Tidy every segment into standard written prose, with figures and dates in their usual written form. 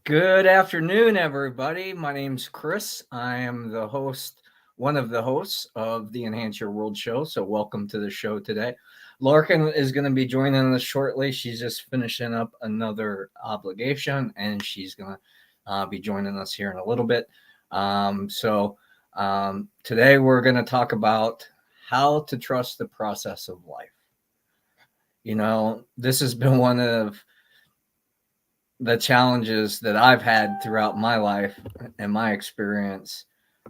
Good afternoon, everybody. My name's Chris. I am one of the hosts of the Enhance Your World show. So, welcome to the show today. Larkin is going to be joining us shortly. She's just finishing up another obligation, and she's going to be joining us here in a little bit. Today we're going to talk about how to trust the process of life. This has been one of the challenges that I've had throughout my life and my experience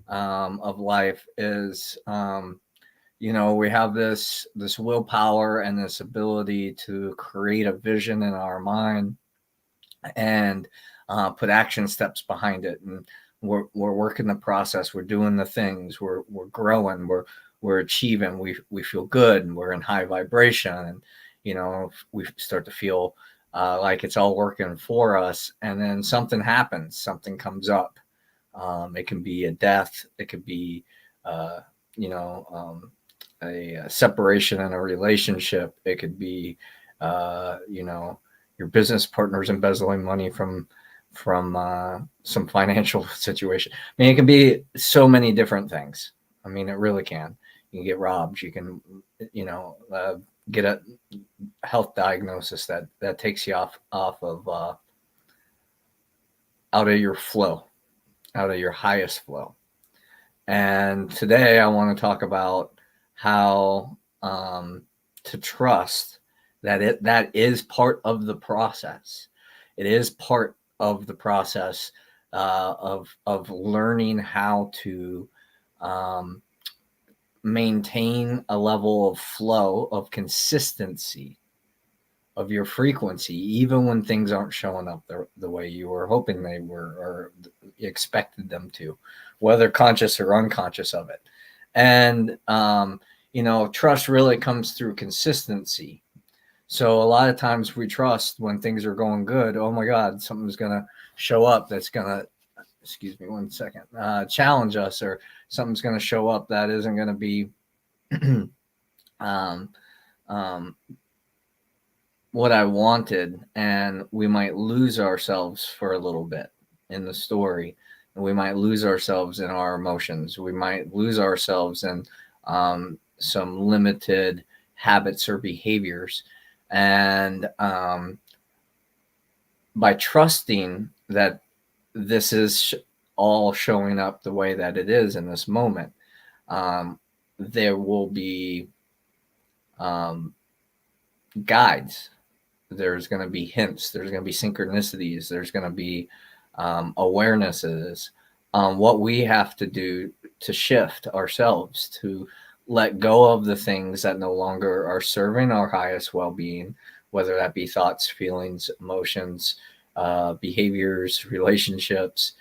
of life is, we have this willpower and this ability to create a vision in our mind and put action steps behind it, and we're working the process. We're doing the things. We're growing. We're achieving. We feel good, and we're in high vibration, and we start to feel like it's all working for us, and then something happens, something comes up. It can be a death, it could be, a separation in a relationship, it could be, your business partner's embezzling money from some financial situation. I mean, it can be so many different things. I mean, it really can. You can get robbed. You can, get a health diagnosis that takes you off of out of your flow, out of your highest flow. And today I want to talk about how to trust that is part of the process. It is part of the process of learning how to maintain a level of flow, of consistency, of your frequency, even when things aren't showing up the way you were hoping they were or expected them to, whether conscious or unconscious of it. And, trust really comes through consistency. So a lot of times we trust when things are going good. Oh my God, something's going to show up that's going to, excuse me one second, challenge us, or something's going to show up that isn't going to be what I wanted, and we might lose ourselves for a little bit in the story. We might lose ourselves in our emotions. We might lose ourselves in some limited habits or behaviors. And by trusting that this is all showing up the way that it is in this moment, there will be guides. There's going to be hints. There's going to be synchronicities. There's going to be awarenesses on what we have to do to shift ourselves, to let go of the things that no longer are serving our highest well-being, whether that be thoughts, feelings, emotions, behaviors, relationships,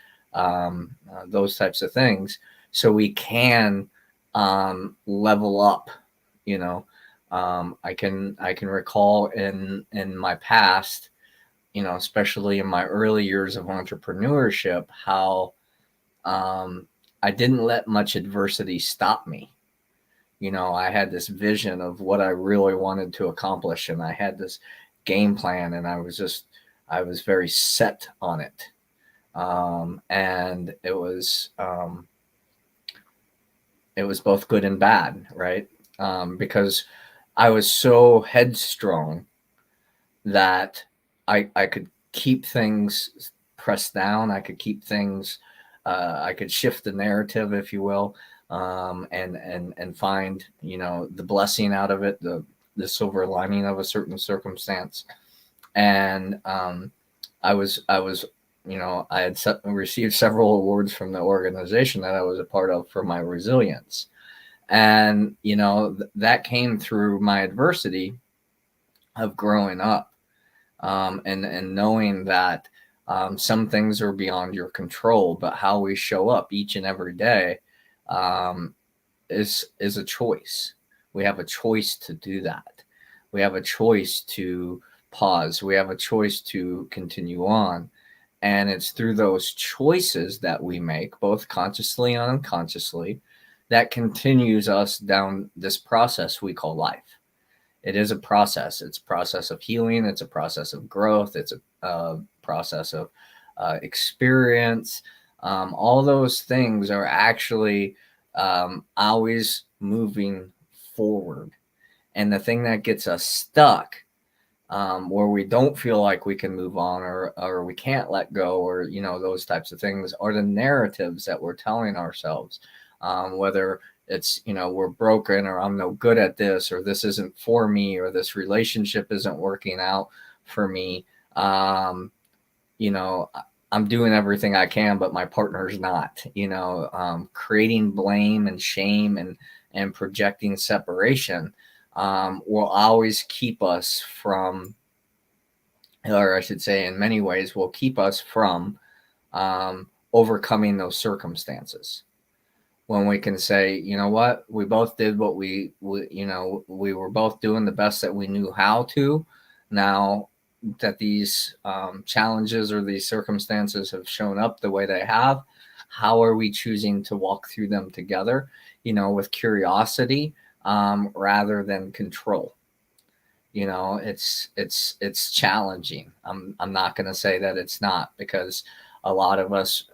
those types of things, so we can level up. I can recall in my past, especially in my early years of entrepreneurship, how I didn't let much adversity stop me. I had this vision of what I really wanted to accomplish, and I had this game plan, and I was very set on it. And it was both good and bad, right? Because I was so headstrong that I could keep things pressed down. I could keep things, I could shift the narrative, if you will, and find, the blessing out of it, the silver lining of a certain circumstance. And I was, I had received several awards from the organization that I was a part of for my resilience. And, that came through my adversity of growing up, and knowing that some things are beyond your control, but how we show up each and every day is a choice. We have a choice to do that. We have a choice to pause. We have a choice to continue on. And it's through those choices that we make, both consciously and unconsciously, that continues us down this process we call life. It is a process. It's a process of healing. It's a process of growth. It's a process of experience. All those things are actually always moving forward. And the thing that gets us stuck, where we don't feel like we can move on, or we can't let go, or those types of things, are the narratives that we're telling ourselves. Whether it's we're broken, or I'm no good at this, or this isn't for me, or this relationship isn't working out for me. You know, I'm doing everything I can, but my partner's not. Creating blame and shame and projecting separation will always keep us from, or I should say, in many ways, will keep us from overcoming those circumstances. When we can say, you know what, we both did what we were both doing the best that we knew how to. Now that these challenges or these circumstances have shown up the way they have, how are we choosing to walk through them together, with curiosity rather than control? It's challenging. I'm not going to say that it's not, because a lot of us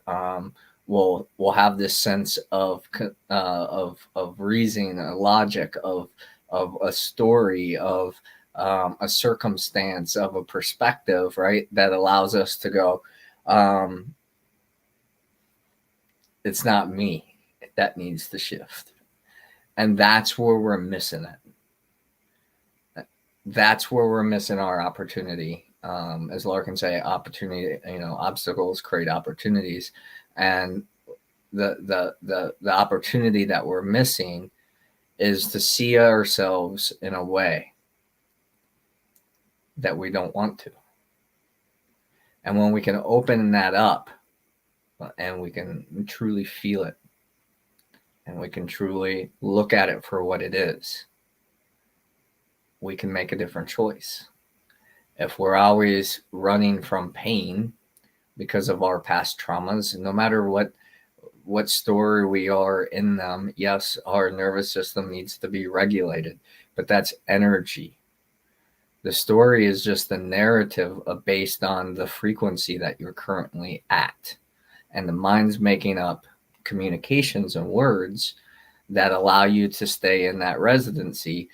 will have this sense of reasoning, a logic, of a story, of a circumstance, of a perspective, right? That allows us to go, it's not me that needs to shift. And that's where we're missing it. That's where we're missing our opportunity. As Larkin say, opportunity, obstacles create opportunities. And the opportunity that we're missing is to see ourselves in a way that we don't want to. And when we can open that up, and we can truly feel it, and we can truly look at it for what it is, we can make a different choice. If we're always running from pain because of our past traumas, no matter what story we are in them, yes, our nervous system needs to be regulated, but that's energy. The story is just the narrative based on the frequency that you're currently at. And the mind's making up communications and words that allow you to stay in that residency,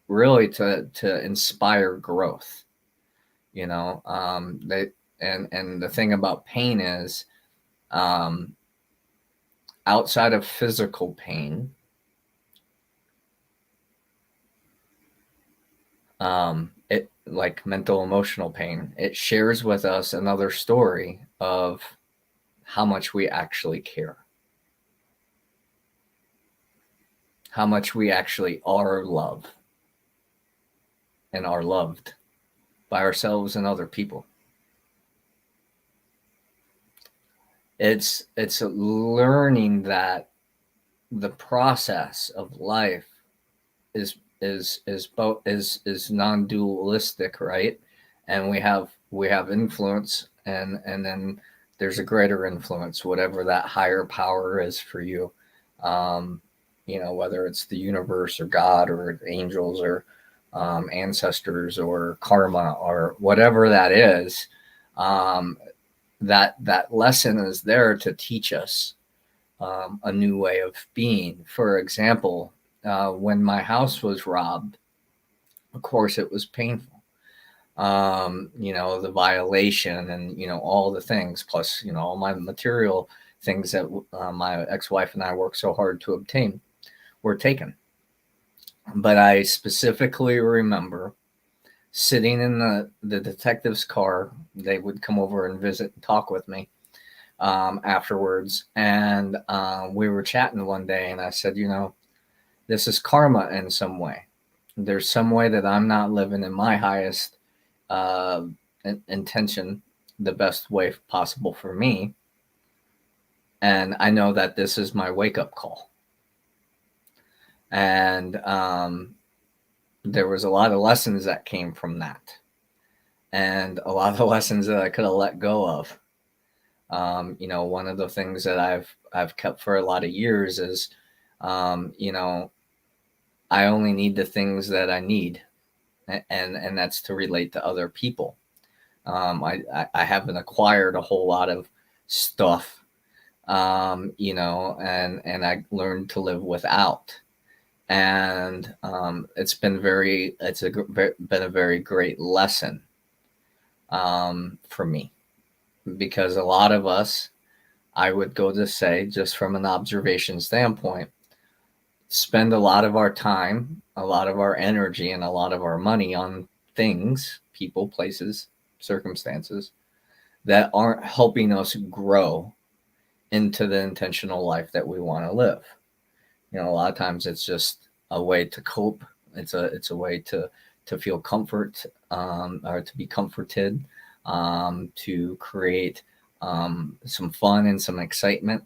really to inspire growth. And the thing about pain is, outside of physical pain, it, like mental, emotional pain, it shares with us another story of how much we actually care, how much we actually are loved and are loved by ourselves and other people. It's learning that the process of life is non-dualistic, right? And we have influence, and then there's a greater influence, whatever that higher power is for you. Whether it's the universe or God or angels or ancestors or karma or whatever that is. That lesson is there to teach us a new way of being. For example, when my house was robbed, of course it was painful. The violation and all the things, plus all my material things that my ex-wife and I worked so hard to obtain were taken. But I specifically remember sitting in the detective's car. They would come over and visit and talk with me afterwards. And we were chatting one day, and I said, this is karma in some way. There's some way that I'm not living in my highest intention, the best way possible for me. And I know that this is my wake-up call. And there was a lot of lessons that came from that, and a lot of lessons that I could have let go of. One of the things that I've kept for a lot of years is, I only need the things that I need, and that's to relate to other people. I haven't acquired a whole lot of stuff, and I learned to live without. And been a very great lesson for me, because a lot of us, I would go to say, just from an observation standpoint, spend a lot of our time, a lot of our energy, and a lot of our money on things, people, places, circumstances that aren't helping us grow into the intentional life that we want to live. A lot of times it's just a way to cope. It's a way to feel comfort, or to be comforted, to create some fun and some excitement.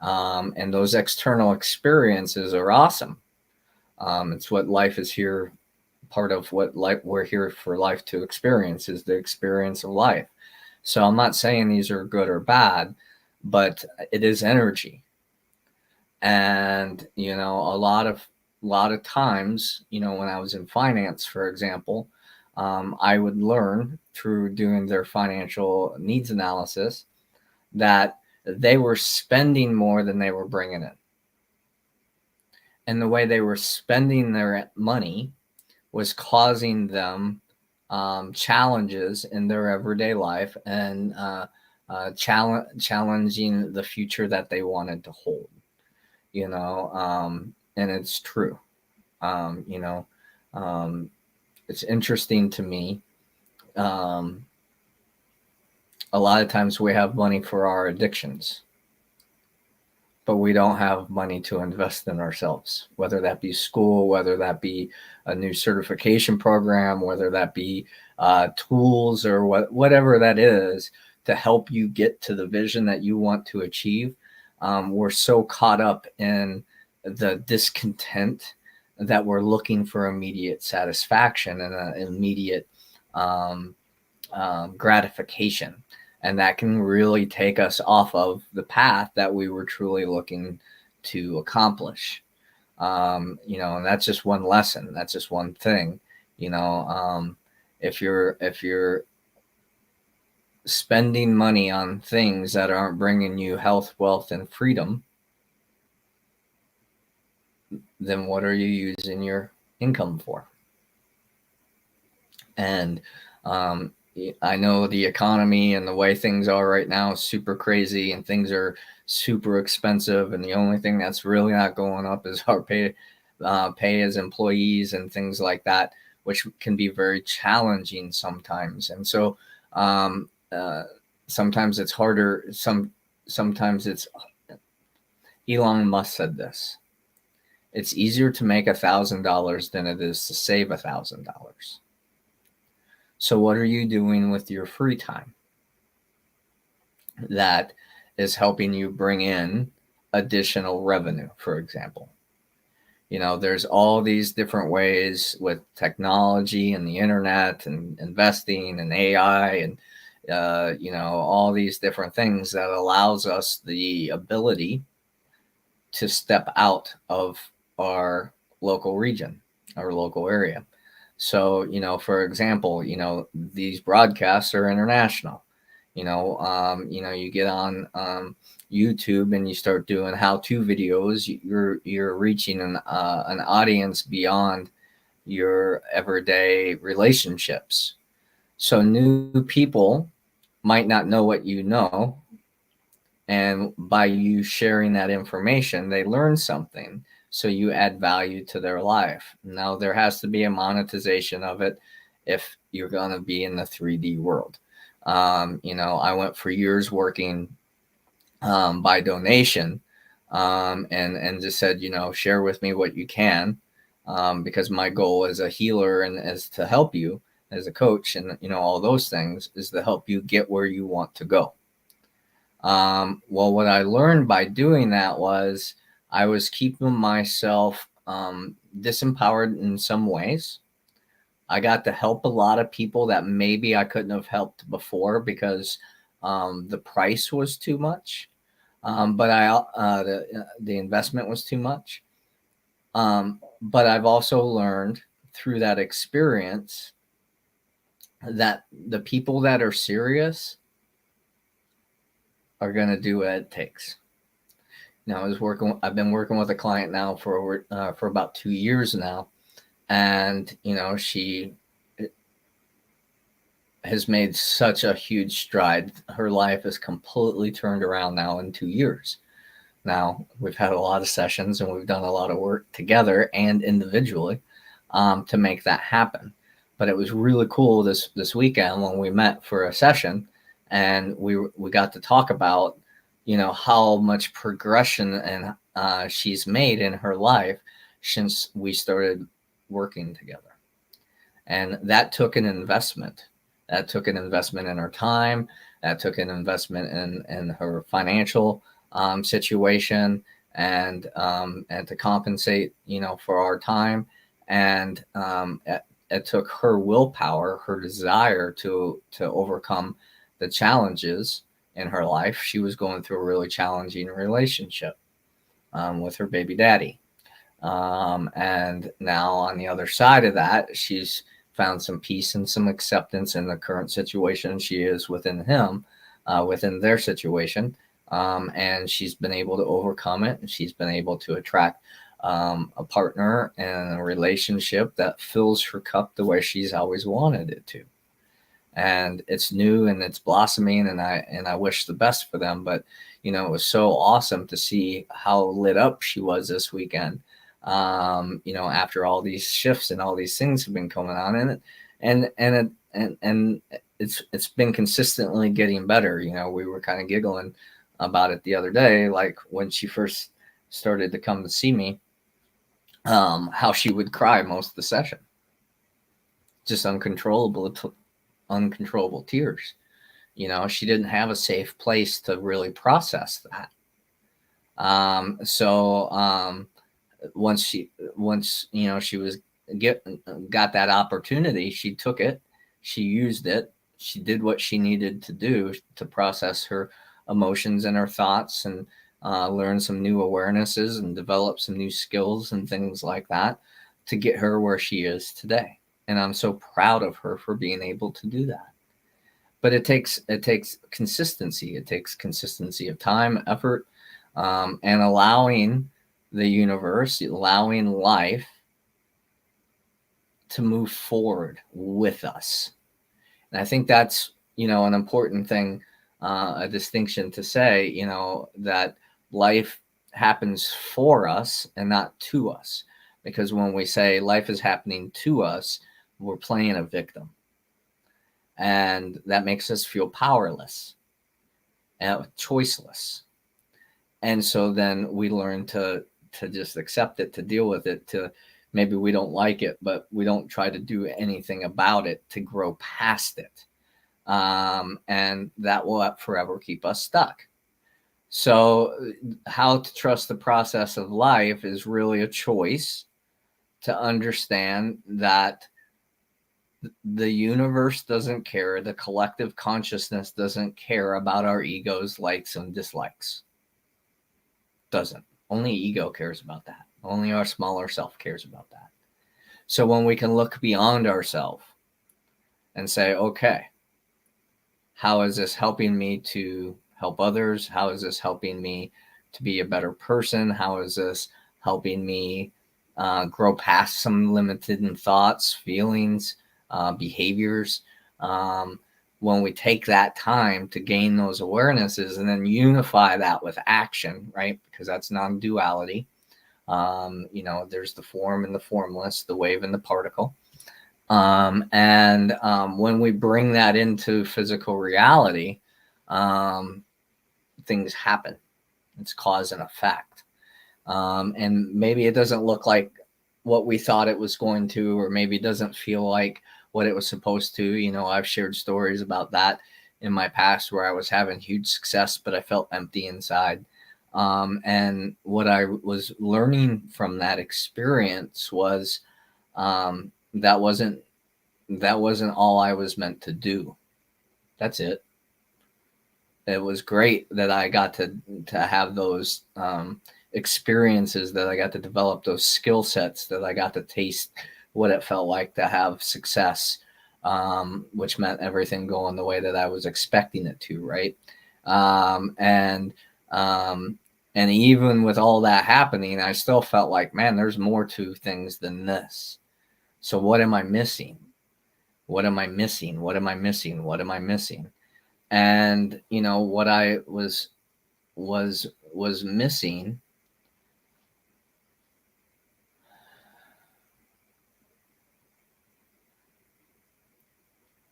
And those external experiences are awesome. It's what life is here. Part of what life we're here for life to experience is the experience of life. So I'm not saying these are good or bad, but it is energy. And a lot of times, when I was in finance, for example, I would learn through doing their financial needs analysis that they were spending more than they were bringing in. And the way they were spending their money was causing them challenges in their everyday life, and challenging the future that they wanted to hold. And it's true. um, you know it's interesting to me. um, a lot of times we have money for our addictions, but we don't have money to invest in ourselves, whether that be school, whether that be a new certification program, whether that be tools, or whatever that is to help you get to the vision that you want to achieve. We're so caught up in the discontent that we're looking for immediate satisfaction and an immediate um, gratification. And that can really take us off of the path that we were truly looking to accomplish. And that's just one lesson. That's just one thing. If you're spending money on things that aren't bringing you health, wealth, and freedom, then what are you using your income for? And I know the economy and the way things are right now is super crazy, and things are super expensive. And the only thing that's really not going up is our pay as employees and things like that, which can be very challenging sometimes. And so sometimes it's harder. Sometimes it's Elon Musk said this: it's easier to make $1,000 than it is to save $1,000. So what are you doing with your free time that is helping you bring in additional revenue, for example? There's all these different ways with technology and the internet and investing and AI and, all these different things that allows us the ability to step out of our local region, our local area. So, for example, these broadcasts are international. You get on YouTube and you start doing how-to videos. You're reaching an audience beyond your everyday relationships. So new people might not know what you know, and by you sharing that information, they learn something. So you add value to their life. Now there has to be a monetization of it if you're going to be in the 3D world. I went for years working by donation, and just said, share with me what you can, because my goal as a healer and as to help you as a coach, and all those things, is to help you get where you want to go. Well, what I learned by doing that was I was keeping myself disempowered in some ways. I got to help a lot of people that maybe I couldn't have helped before because the price was too much, but the investment was too much. But I've also learned through that experience that the people that are serious are going to do what it takes. Now, I've been working with a client now for about 2 years now, and she has made such a huge stride. Her life is completely turned around now in 2 years. Now, we've had a lot of sessions and we've done a lot of work together and individually to make that happen. But it was really cool this weekend when we met for a session, and we got to talk about how much progression and she's made in her life since we started working together, and that took an investment. That took an investment in her time. That took an investment in her financial situation, and to compensate, for our time. And it took her willpower, her desire to overcome the challenges in her life. She was going through a really challenging relationship with her baby daddy. And now on the other side of that, she's found some peace and some acceptance in the current situation she is within him, within their situation. And she's been able to overcome it. And she's been able to attract a partner and a relationship that fills her cup the way she's always wanted it to. And it's new and it's blossoming, and I wish the best for them. But it was so awesome to see how lit up she was this weekend. After all these shifts and all these things have been coming on, and it's been consistently getting better. We were kind of giggling about it the other day, like when she first started to come to see me, how she would cry most of the session, just uncontrollable tears. She didn't have a safe place to really process that. Once she got that opportunity, she took it, she used it, she did what she needed to do to process her emotions and her thoughts, and learn some new awarenesses and develop some new skills and things like that to get her where she is today. And I'm so proud of her for being able to do that. But it takes consistency. It takes consistency of time, effort, and allowing the universe, allowing life to move forward with us. And I think that's, an important thing, a distinction to say, that life happens for us and not to us. Because when we say life is happening to us, we're playing a victim. And that makes us feel powerless and choiceless. And so then we learn to just accept it, to deal with it, to maybe we don't like it, but we don't try to do anything about it to grow past it. And that will forever keep us stuck. So how to trust the process of life is really a choice to understand that the universe doesn't care. The collective consciousness doesn't care about our ego's likes and dislikes. Doesn't. Only ego cares about that. Only our smaller self cares about that. So when we can look beyond ourselves and say, okay, how is this helping me to help others? How is this helping me to be a better person? How is this helping me grow past some limited thoughts, feelings, behaviors? When we take that time to gain those awarenesses and then unify that with action, right? Because that's non-duality. There's the form and the formless, the wave and the particle. When we bring that into physical reality, things happen. It's cause and effect. And maybe it doesn't look like what we thought it was going to, or maybe it doesn't feel like what it was supposed to. I've shared stories about that in my past where I was having huge success, but I felt empty inside. And what I was learning from that experience was that wasn't all I was meant to do. That's it. It was great that I got to have those experiences, that I got to develop those skill sets, that I got to taste what it felt like to have success which meant everything going the way that I was expecting it to, right? Um, and um, and even with all that happening, I still felt like, man, there's more to things than this. So what am I missing? What am I missing? What am I missing? What am I missing? And what I was was missing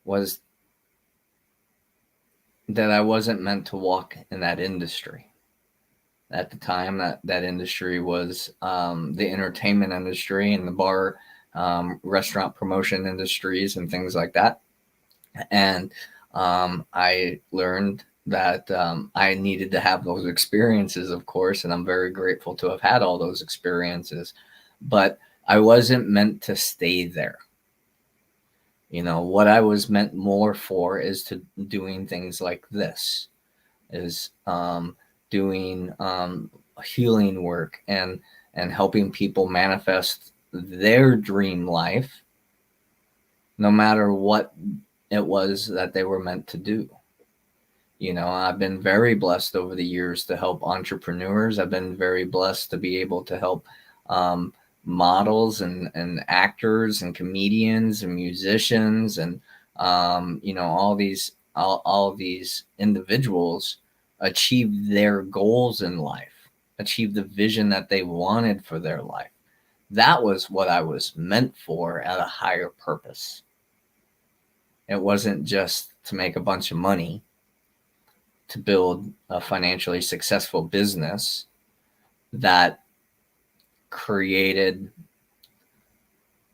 was that I wasn't meant to walk in that industry. At the time, that industry was the entertainment industry and the bar, restaurant promotion industries and things like that. And I learned that I needed to have those experiences, of course, and I'm very grateful to have had all those experiences. But I wasn't meant to stay there. What I was meant more for is to doing things like this, is doing healing work and helping people manifest their dream life, no matter what it was that they were meant to do. I've been very blessed over the years to help entrepreneurs. I've been very blessed to be able to help models and actors and comedians and musicians and all these individuals achieve their goals in life, achieve the vision that they wanted for their life. That was what I was meant for at a higher purpose. It wasn't just to make a bunch of money, to build a financially successful business that created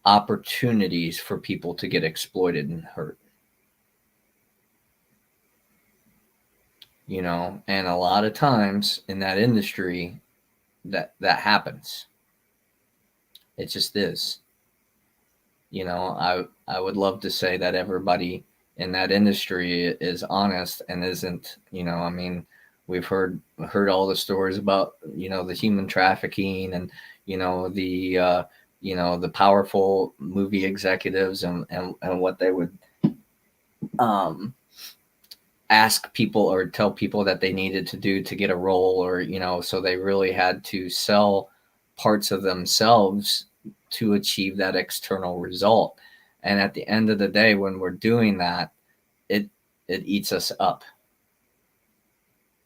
opportunities for people to get exploited and hurt. And a lot of times in that industry that happens. It just is. I would love to say that everybody in that industry is honest and isn't. I mean, we've heard all the stories about the human trafficking and the powerful movie executives and what they would ask people or tell people that they needed to do to get a role, or so they really had to sell parts of themselves to achieve that external result. And at the end of the day, when we're doing that, it eats us up.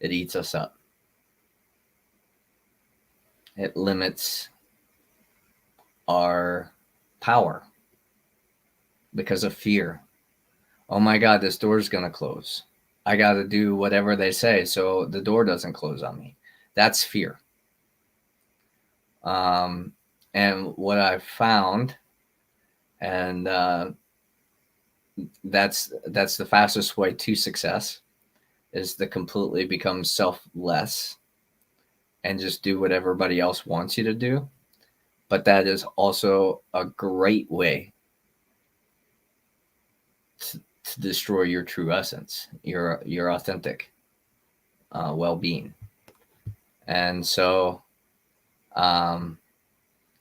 It eats us up. It limits our power because of fear. Oh my God, this door's going to close. I got to do whatever they say so the door doesn't close on me. That's fear. And what I've found, and that's the fastest way to success, is to completely become selfless and just do what everybody else wants you to do. But that is also a great way to destroy your true essence, your authentic well-being. And so,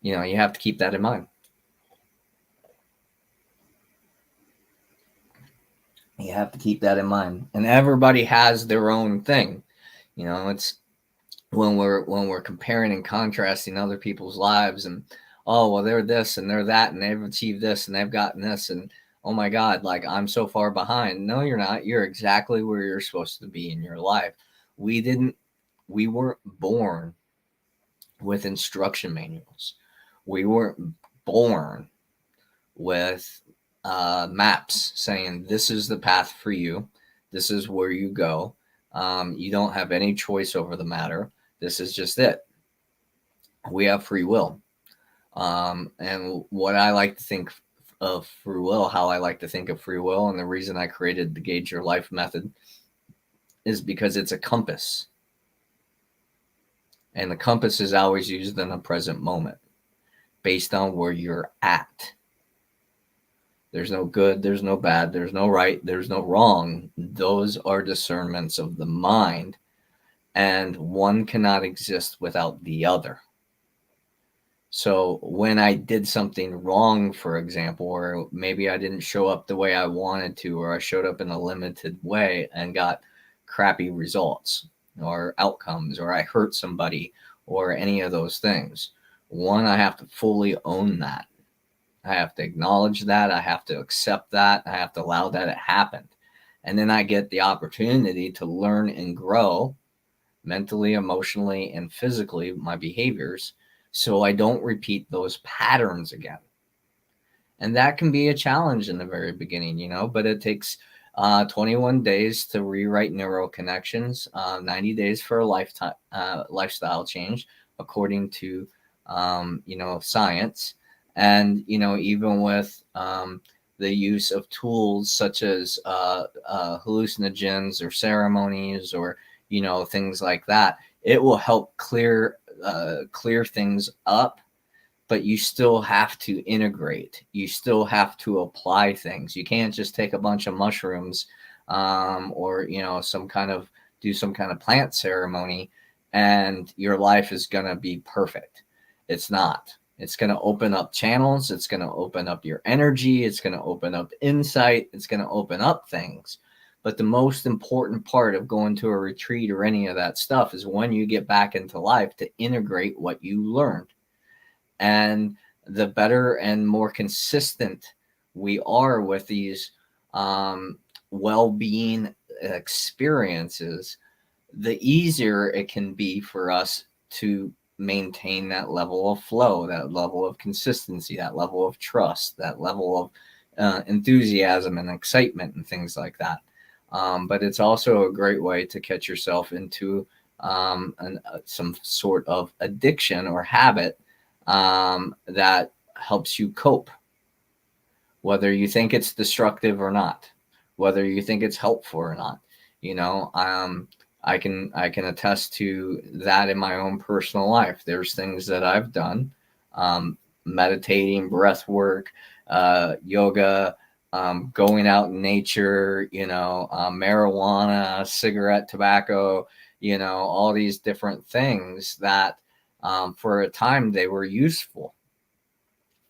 you have to keep that in mind. You have to keep that in mind. And everybody has their own thing. It's when we're comparing and contrasting other people's lives, and oh well, they're this and they're that and they've achieved this and they've gotten this, and oh my God, like I'm so far behind. No, you're not. You're exactly where you're supposed to be in your life. We weren't born with instruction manuals. We weren't born with maps saying this is the path for you. This is where you go. You don't have any choice over the matter. This is just it. We have free will. And what I like to think of free will, how I like to think of free will, and the reason I created the Gauge Your Life method is because it's a compass. And the compass is always used in the present moment based on where you're at. There's no good, there's no bad, there's no right, there's no wrong. Those are discernments of the mind, and one cannot exist without the other. So when I did something wrong, for example, or maybe I didn't show up the way I wanted to, or I showed up in a limited way and got crappy results or outcomes, or I hurt somebody, or any of those things. One, I have to fully own that. I have to acknowledge that. I have to accept that. I have to allow that it happened. And then I get the opportunity to learn and grow mentally, emotionally, and physically, my behaviors, so I don't repeat those patterns again. And that can be a challenge in the very beginning, but it takes 21 days to rewrite neural connections, 90 days for a lifestyle change, according to, science. And, even with the use of tools such as hallucinogens or ceremonies, or, things like that, it will help clear things up, but you still have to integrate. You still have to apply things. You can't just take a bunch of mushrooms, or do some kind of plant ceremony, and your life is going to be perfect. It's not. It's going to open up channels. It's going to open up your energy. It's going to open up insight. It's going to open up things. But the most important part of going to a retreat or any of that stuff is when you get back into life to integrate what you learned. And the better and more consistent we are with these well-being experiences, the easier it can be for us to maintain that level of flow, that level of consistency, that level of trust, that level of enthusiasm and excitement and things like that. But it's also a great way to catch yourself into some sort of addiction or habit that helps you cope, whether you think it's destructive or not, whether you think it's helpful or not. I can attest to that in my own personal life. There's things that I've done, meditating, breath work, yoga, going out in nature, marijuana, cigarette, tobacco, all these different things that for a time they were useful,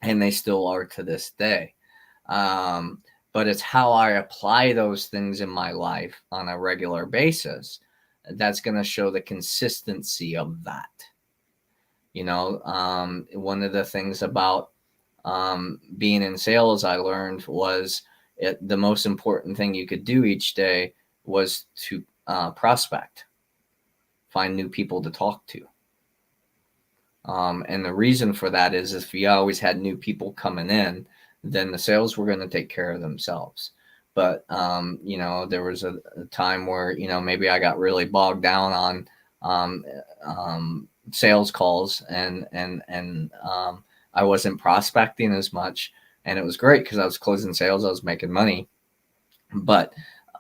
and they still are to this day. But it's how I apply those things in my life on a regular basis that's going to show the consistency of that. One of the things about being in sales I learned was the most important thing you could do each day was to prospect, find new people to talk to. And the reason for that is if you always had new people coming in, then the sales were going to take care of themselves. But, there was a time where, maybe I got really bogged down on sales calls, and I wasn't prospecting as much. And it was great because I was closing sales, I was making money. But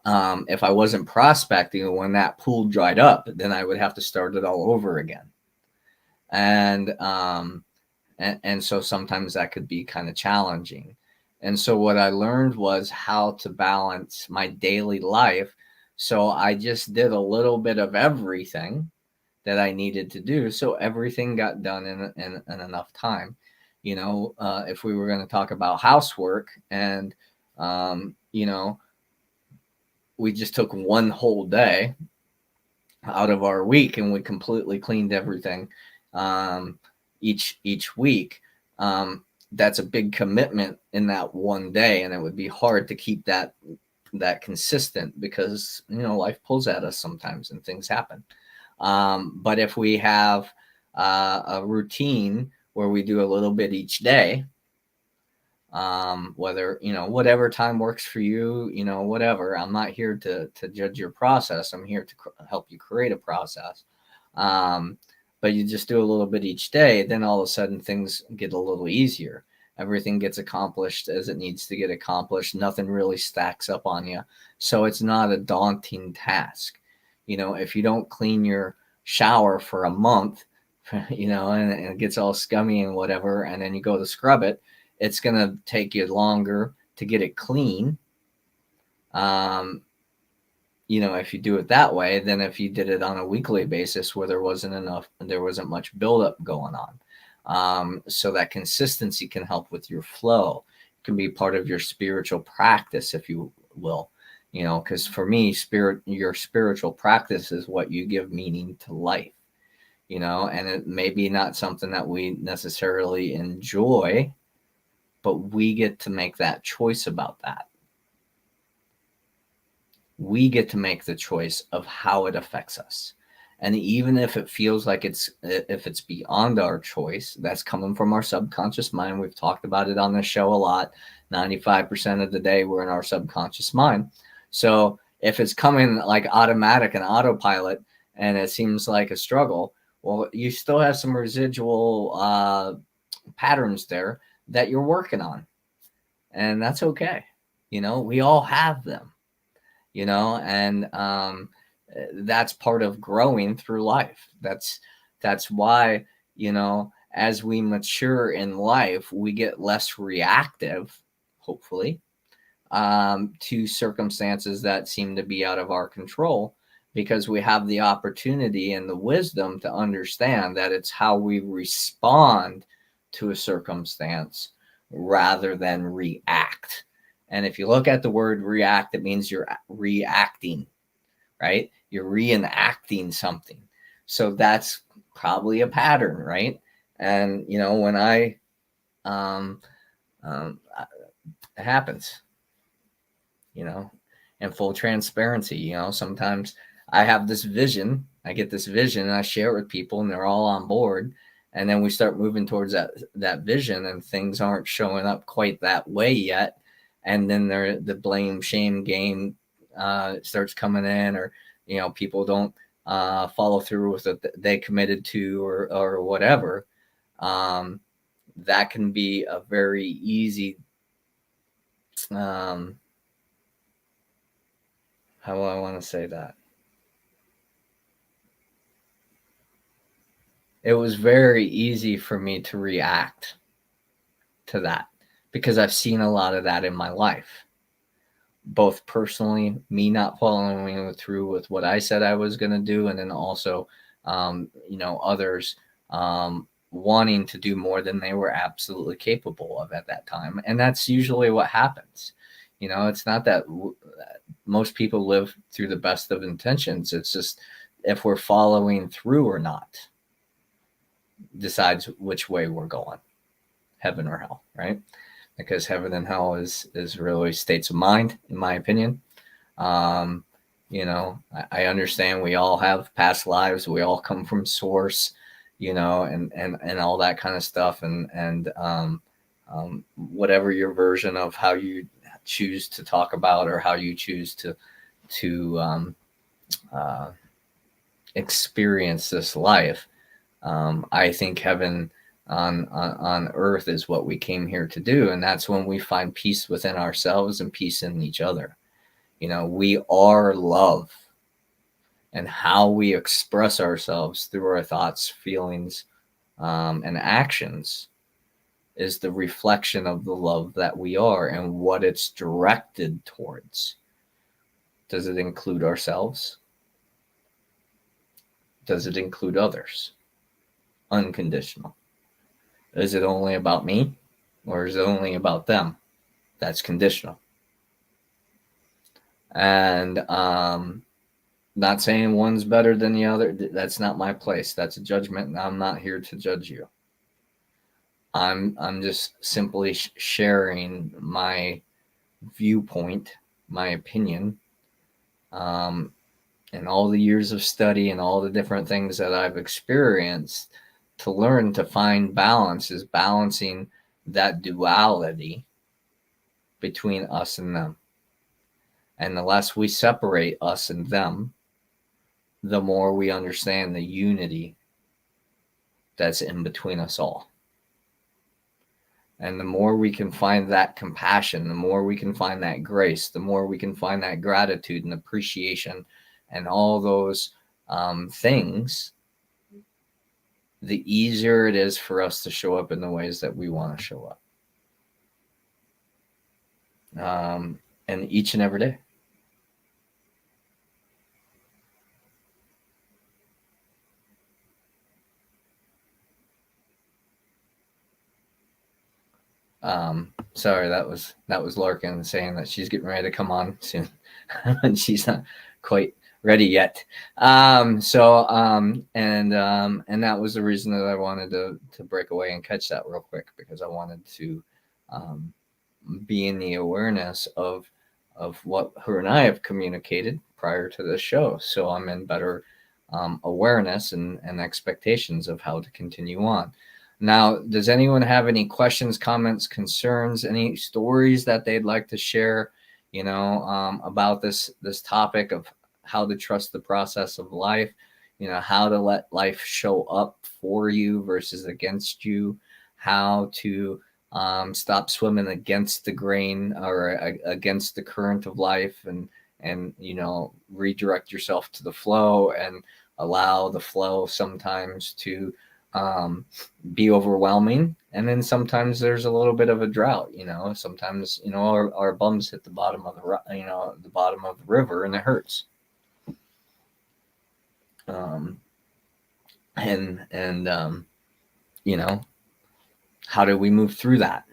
if I wasn't prospecting, when that pool dried up, then I would have to start it all over again. And so sometimes that could be kind of challenging. And so what I learned was how to balance my daily life. So I just did a little bit of everything that I needed to do, so everything got done in enough time. If we were going to talk about housework, and we just took one whole day out of our week and we completely cleaned everything each week. That's a big commitment in that one day, and it would be hard to keep that consistent because life pulls at us sometimes and things happen. But if we have a routine where we do a little bit each day, whether whatever time works for you, whatever. I'm not here to judge your process. I'm here to help you create a process. But you just do a little bit each day, then all of a sudden things get a little easier. Everything gets accomplished as it needs to get accomplished. Nothing really stacks up on you. So it's not a daunting task. If you don't clean your shower for a month, and it gets all scummy and whatever, and then you go to scrub it, it's going to take you longer to get it clean. If you do it that way, than if you did it on a weekly basis where there wasn't much buildup going on. so that consistency can help with your flow. It can be part of your spiritual practice, if you will. Because for me, your spiritual practice is what you give meaning to life. And it may be not something that we necessarily enjoy, but we get to make that choice about that. We get to make the choice of how it affects us. And even if it feels like if it's beyond our choice, that's coming from our subconscious mind. We've talked about it on this show a lot. 95% of the day we're in our subconscious mind. So if it's coming like automatic and autopilot and it seems like a struggle, well, you still have some residual patterns there that you're working on. And that's okay. We all have them, and that's part of growing through life. That's why, as we mature in life, we get less reactive, hopefully, to circumstances that seem to be out of our control, because we have the opportunity and the wisdom to understand that it's how we respond to a circumstance rather than react. And if you look at the word react, it means you're reacting, right? You're reenacting something. So that's probably a pattern, right? And, when it happens, and full transparency, sometimes I have this vision, I get this vision and I share it with people and they're all on board. And then we start moving towards that vision and things aren't showing up quite that way yet. And then the blame shame game starts coming in, or people don't follow through with what they committed to, or whatever. That can be a very easy how do I want to say that? It was very easy for me to react to that because I've seen a lot of that in my life, both personally, me not following through with what I said I was going to do, and then also, others wanting to do more than they were absolutely capable of at that time. And that's usually what happens. It's not that most people live through the best of intentions. It's just if we're following through or not decides which way we're going, heaven or hell, right? Because heaven and hell is really states of mind, in my opinion. I understand we all have past lives. We all come from source, and all that kind of stuff. And whatever your version of how you choose to talk about or how you choose to experience this life. I think heaven on earth is what we came here to do. And that's when we find peace within ourselves and peace in each other. We are love, and how we express ourselves through our thoughts, feelings, and actions is the reflection of the love that we are and what it's directed towards. Does it include ourselves? Does it include others? Unconditional. Is it only about me, or is it only about them? That's conditional. And not saying one's better than the other. That's not my place. That's a judgment, and I'm not here to judge you. I'm just simply sharing my viewpoint, my opinion, and all the years of study and all the different things that I've experienced to learn to find balance is balancing that duality between us and them. And the less we separate us and them, the more we understand the unity that's in between us all. And the more we can find that compassion, the more we can find that grace, the more we can find that gratitude and appreciation and all those things, the easier it is for us to show up in the ways that we want to show up. And each and every day. Sorry, that was Larkin saying that she's getting ready to come on soon, and she's not quite ready yet. And that was the reason that I wanted to break away and catch that real quick, because I wanted to um, be in the awareness of what her and I have communicated prior to this show. So I'm in better awareness and expectations of how to continue on. Now, does anyone have any questions, comments, concerns, any stories that they'd like to share, about this topic of how to trust the process of life, how to let life show up for you versus against you, how to stop swimming against the grain or against the current of life, and redirect yourself to the flow and allow the flow sometimes to be overwhelming, and then sometimes there's a little bit of a drought. Sometimes our bums hit the bottom of the bottom of the river, and it hurts. How do we move through that?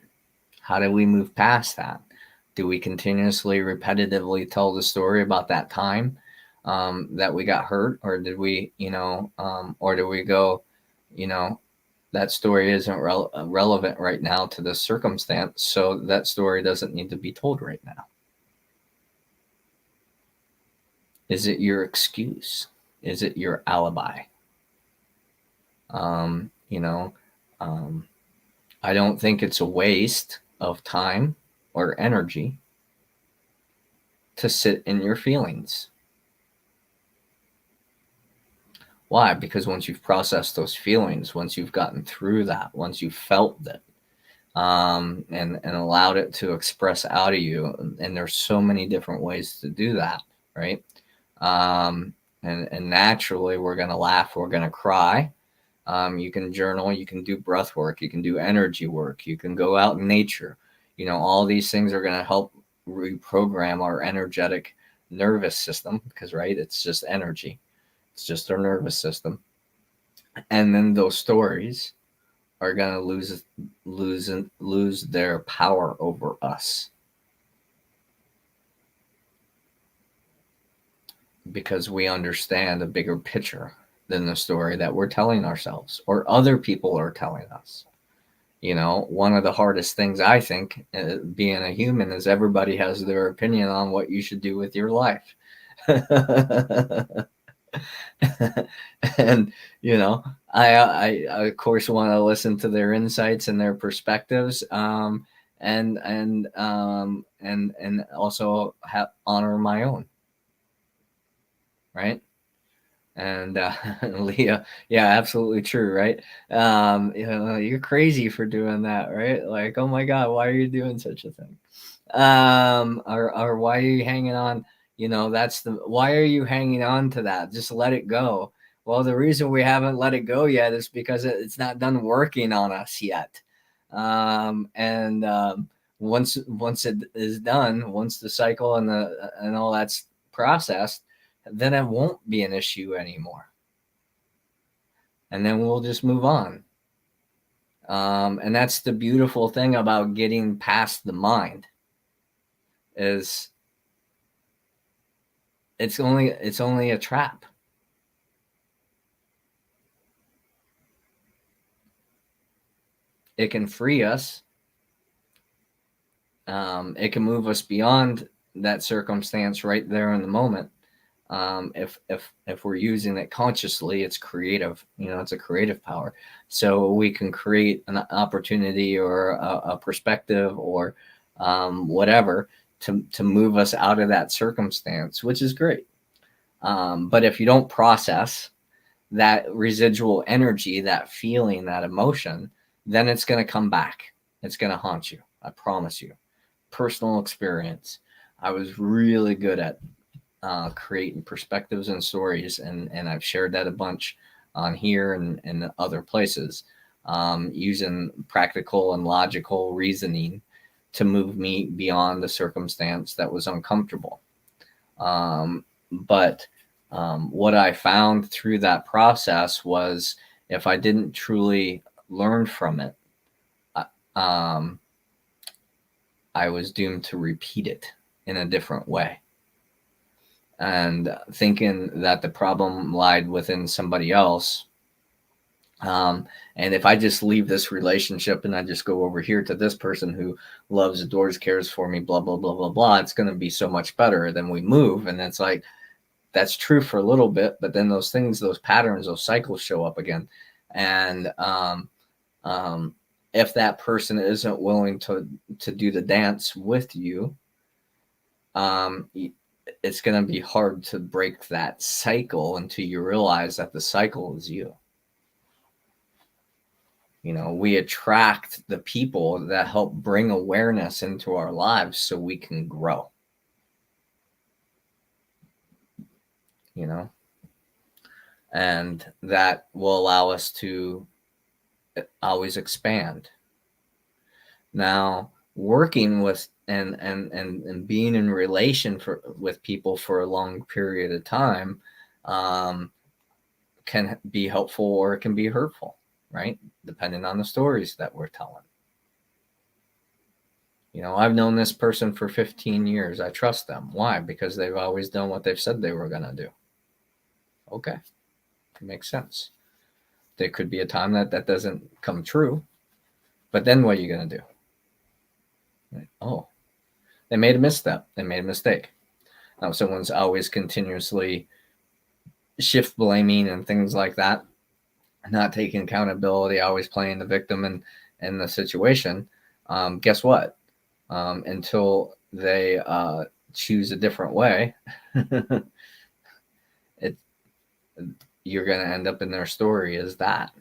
How do we move past that? Do we continuously, repetitively tell the story about that time that we got hurt, or did we, or do we go, that story isn't relevant right now to this circumstance, so that story doesn't need to be told right now? Is it your excuse? Is it your alibi? I don't think it's a waste of time or energy to sit in your feelings. Why? Because once you've processed those feelings, once you've gotten through that, once you've felt it, and allowed it to express out of you, and there's so many different ways to do that, right? And naturally, we're going to laugh, we're going to cry. You can journal, you can do breath work, you can do energy work, you can go out in nature. All these things are going to help reprogram our energetic nervous system, because, right, it's just energy. It's just our nervous system. And then those stories are going to lose their power over us, because we understand a bigger picture than the story that we're telling ourselves or other people are telling us. One of the hardest things, I think, being a human, is everybody has their opinion on what you should do with your life. And I of course want to listen to their insights and their perspectives, and also honor my own, right? And Leah, yeah, absolutely true, right? You're crazy for doing that, right? Like, oh my God, why are you doing such a thing? Or why are you hanging on? Why are you hanging on to that? Just let it go. Well, the reason we haven't let it go yet is because it's not done working on us yet. Once it is done, once the cycle and all that's processed, then it won't be an issue anymore. And then we'll just move on. And that's the beautiful thing about getting past the mind, is it's only a trap. It can free us. It can move us beyond that circumstance right there in the moment. If we're using it consciously, it's creative. It's a creative power. So we can create an opportunity or a perspective or whatever to move us out of that circumstance, which is great. But if you don't process that residual energy, that feeling, that emotion, then it's going to come back. It's going to haunt you. I promise you. Personal experience. I was really good at creating perspectives and stories, and I've shared that a bunch on here and other places, using practical and logical reasoning to move me beyond the circumstance that was uncomfortable. But what I found through that process was, if I didn't truly learn from it, I was doomed to repeat it in a different way. And thinking that the problem lied within somebody else. And if I just leave this relationship and I just go over here to this person who loves, adores, cares for me, blah, blah, blah, blah, blah, it's going to be so much better. Than we move. And it's like, that's true for a little bit, but then those things, those patterns, those cycles show up again. And if that person isn't willing to do the dance with you, it's going to be hard to break that cycle until you realize that the cycle is you. We attract the people that help bring awareness into our lives so we can grow. And that will allow us to always expand. Now, working with and being in relation with people for a long period of time can be helpful or it can be hurtful, right? Depending on the stories that we're telling. I've known this person for 15 years. I trust them. Why? Because they've always done what they've said they were going to do. Okay. It makes sense. There could be a time that doesn't come true, but then what are you going to do? Right? Oh, they made a misstep. They made a mistake. Now, someone's always continuously shift blaming and things like that, not taking accountability, always playing the victim in the situation. Guess what? Until they choose a different way, you're going to end up in their story as that,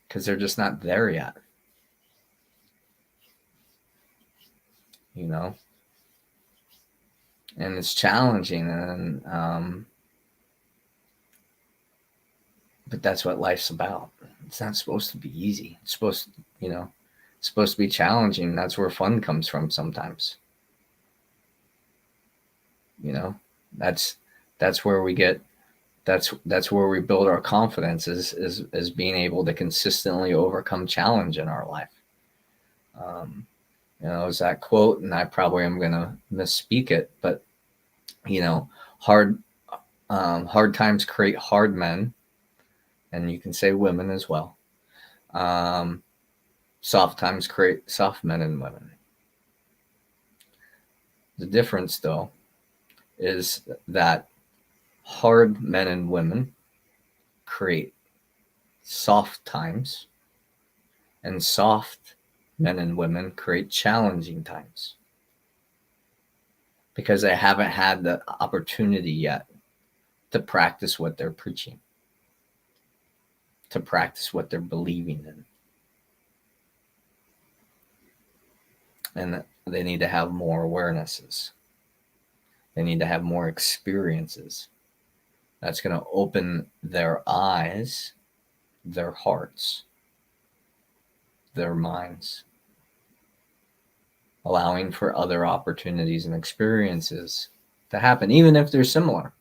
because they're just not there yet. And it's challenging, and but that's what life's about. It's not supposed to be easy. It's supposed to be challenging. That's where fun comes from sometimes. That's where we get, that's where we build our confidence is being able to consistently overcome challenge in our life. Is that quote, and I probably am going to misspeak it, but hard times create hard men, and you can say women as well. Soft times create soft men and women. The difference, though, is that hard men and women create soft times, and soft men and women create challenging times, because they haven't had the opportunity yet to practice what they're preaching, to practice what they're believing in. And they need to have more awarenesses. They need to have more experiences. That's going to open their eyes, their hearts, their minds, allowing for other opportunities and experiences to happen, even if they're similar.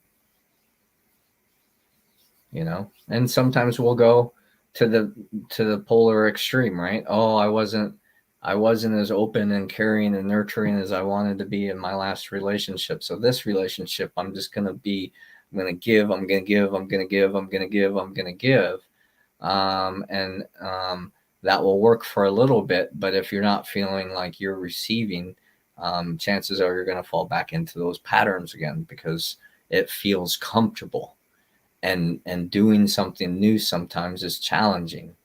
And sometimes we'll go to the polar extreme, right? Oh, I wasn't as open and caring and nurturing as I wanted to be in my last relationship. So this relationship, I'm going to give. That will work for a little bit. But if you're not feeling like you're receiving, chances are you're going to fall back into those patterns again, because it feels comfortable. And doing something new sometimes is challenging.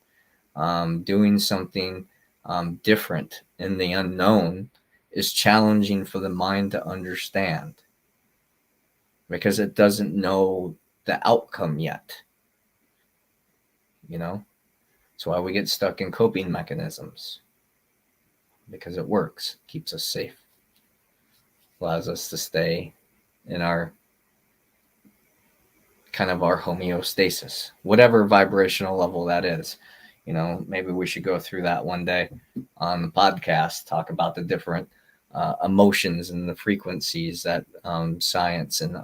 Doing something different in the unknown is challenging for the mind to understand, because it doesn't know the outcome yet. That's why we get stuck in coping mechanisms, because it works, keeps us safe, allows us to stay in our kind of our homeostasis, whatever vibrational level that is. Maybe we should go through that one day on the podcast, talk about the different emotions and the frequencies that science and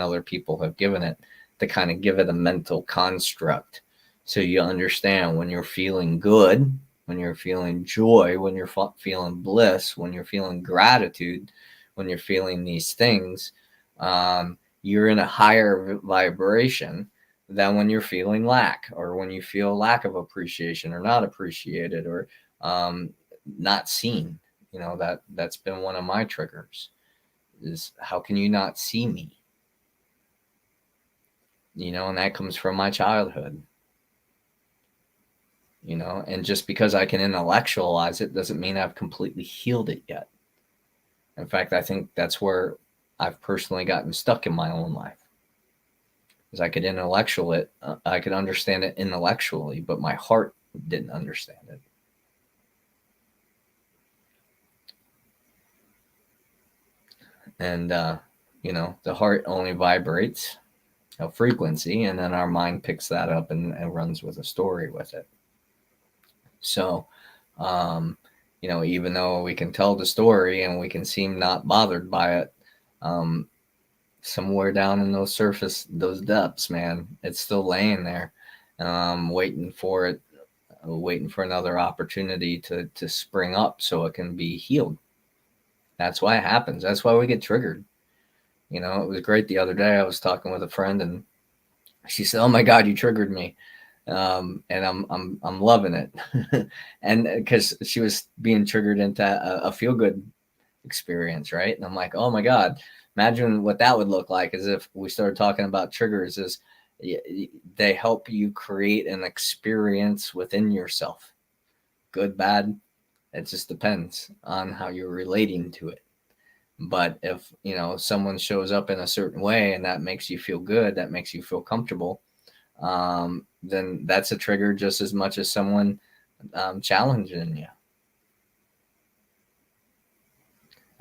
other people have given it, to kind of give it a mental construct, so you understand when you're feeling good, when you're feeling joy, when you're feeling bliss, when you're feeling gratitude, when you're feeling these things, you're in a higher vibration than when you're feeling lack, or when you feel lack of appreciation, or not appreciated, or not seen. That's been one of my triggers, is how can you not see me? And that comes from my childhood. And just because I can intellectualize it doesn't mean I've completely healed it yet. In fact, I think that's where I've personally gotten stuck in my own life. Because I could understand it intellectually, but my heart didn't understand it. And the heart only vibrates a frequency, and then our mind picks that up and runs with a story with it. So, even though we can tell the story and we can seem not bothered by it, somewhere down in those depths, man, it's still laying there, waiting for another opportunity to spring up so it can be healed. That's why it happens. That's why we get triggered. It was great the other day. I was talking with a friend, and she said, "Oh my God, you triggered me." And I'm loving it. And because she was being triggered into a feel good experience, right? And I'm like, oh my God, imagine what that would look like, as if we started talking about triggers. Is they help you create an experience within yourself, good, bad. It just depends on how you're relating to it. But if someone shows up in a certain way and that makes you feel good, that makes you feel comfortable, then that's a trigger just as much as someone challenging you.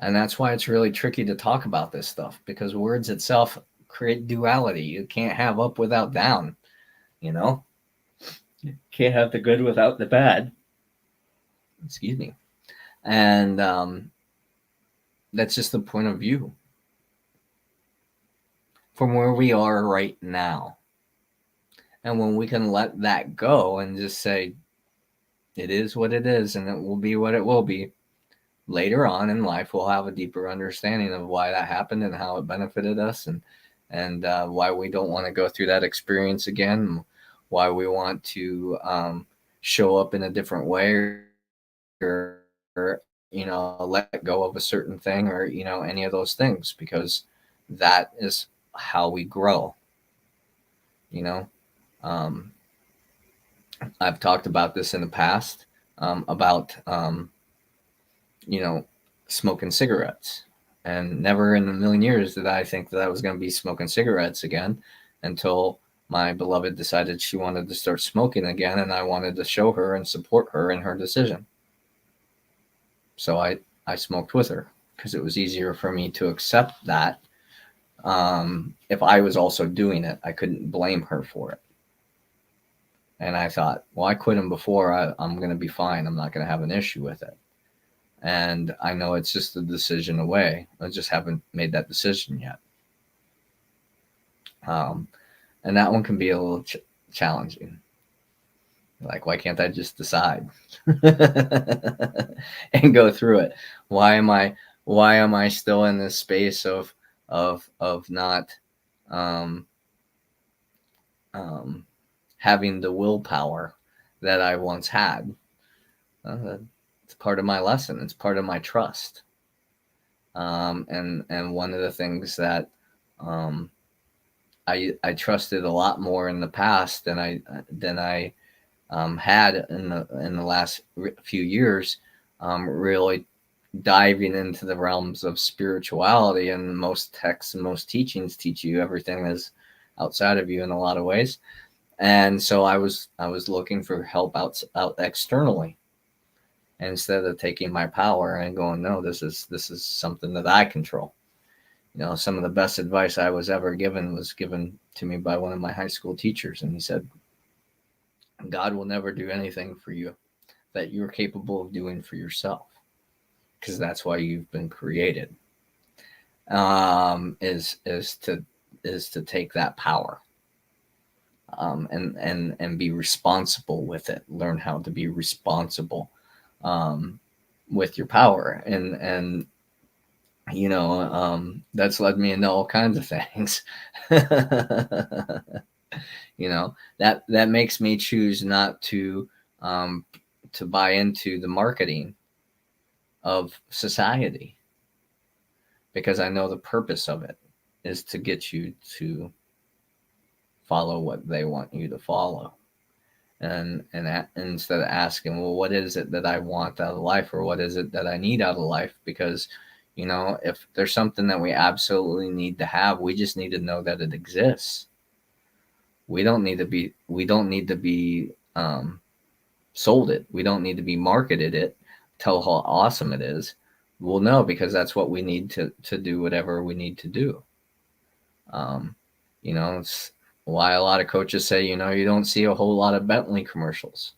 And that's why it's really tricky to talk about this stuff, because words itself create duality. You can't have up without down, You can't have the good without the bad. Excuse me. And that's just the point of view from where we are right now. And when we can let that go and just say, it is what it is, and it will be what it will be, later on in life, we'll have a deeper understanding of why that happened and how it benefited us, and why we don't want to go through that experience again, why we want to show up in a different way, or let go of a certain thing, or any of those things, because that is how we grow. um, I've talked about this in the past, about smoking cigarettes. And never in a million years did I think that I was going to be smoking cigarettes again, until my beloved decided she wanted to start smoking again, and I wanted to show her and support her in her decision. So I smoked with her, because it was easier for me to accept that. If I was also doing it, I couldn't blame her for it. And I thought, well, I quit him before. I'm going to be fine. I'm not going to have an issue with it. And I know it's just a decision away. I just haven't made that decision yet. And that one can be a little challenging. Like, why can't I just decide and go through it? Why am I still in this space of not having the willpower that I once had? It's part of my lesson. It's part of my trust. And one of the things that I trusted a lot more in the past than I had in the last few years, really diving into the realms of spirituality. And most texts and most teachings teach you everything is outside of you in a lot of ways. And so I was looking for help out externally, instead of taking my power and going, no, this is something that I control. Some of the best advice I was ever given was given to me by one of my high school teachers. And he said, God will never do anything for you that you're capable of doing for yourself, because that's why you've been created. Is to take that power. and be responsible with it. Learn how to be responsible with your power, and that's led me into all kinds of things. That makes me choose not um, to buy into the marketing of society, because I know the purpose of it is to get you to follow what they want you to follow. And instead of asking, well, what is it that I want out of life, or what is it that I need out of life? Because if there's something that we absolutely need to have, we just need to know that it exists. We don't need to be sold it. We don't need to be marketed it, tell how awesome it is. We'll know because that's what we need to do whatever we need to do. Um, it's why a lot of coaches say, you don't see a whole lot of Bentley commercials.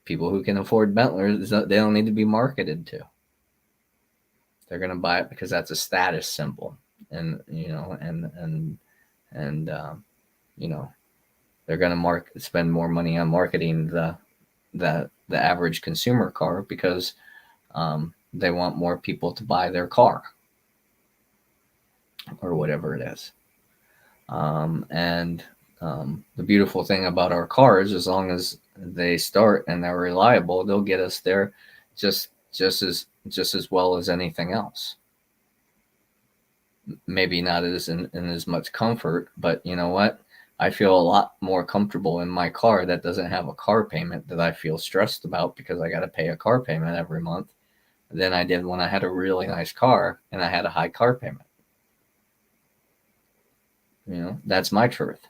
People who can afford Bentleys, they don't need to be marketed to. They're going to buy it because that's a status symbol, and they're going to spend more money on marketing the average consumer car because they want more people to buy their car or whatever it is. And the beautiful thing about our cars, as long as they start and they're reliable, they'll get us there just as well as anything else. Maybe not in as much comfort, but you know what? I feel a lot more comfortable in my car that doesn't have a car payment that I feel stressed about because I got to pay a car payment every month than I did when I had a really nice car and I had a high car payment. That's my truth.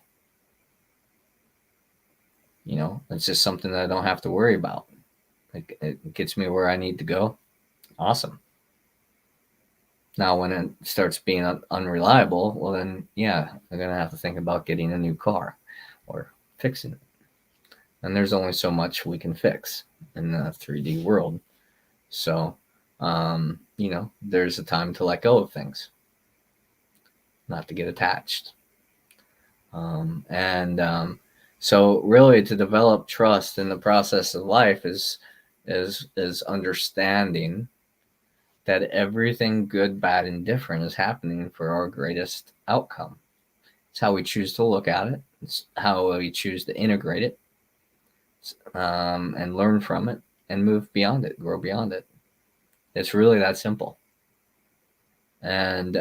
It's just something that I don't have to worry about. It gets me where I need to go. Awesome. Now, when it starts being unreliable, well, then, yeah, I'm going to have to think about getting a new car or fixing it. And there's only so much we can fix in the 3D world. So, there's a time to let go of things, not to get attached. So really, to develop trust in the process of life is understanding that everything good, bad, and different is happening for our greatest outcome. It's how we choose to look at it. It's how we choose to integrate it, and learn from it and move beyond it, grow beyond it. It's really that simple. And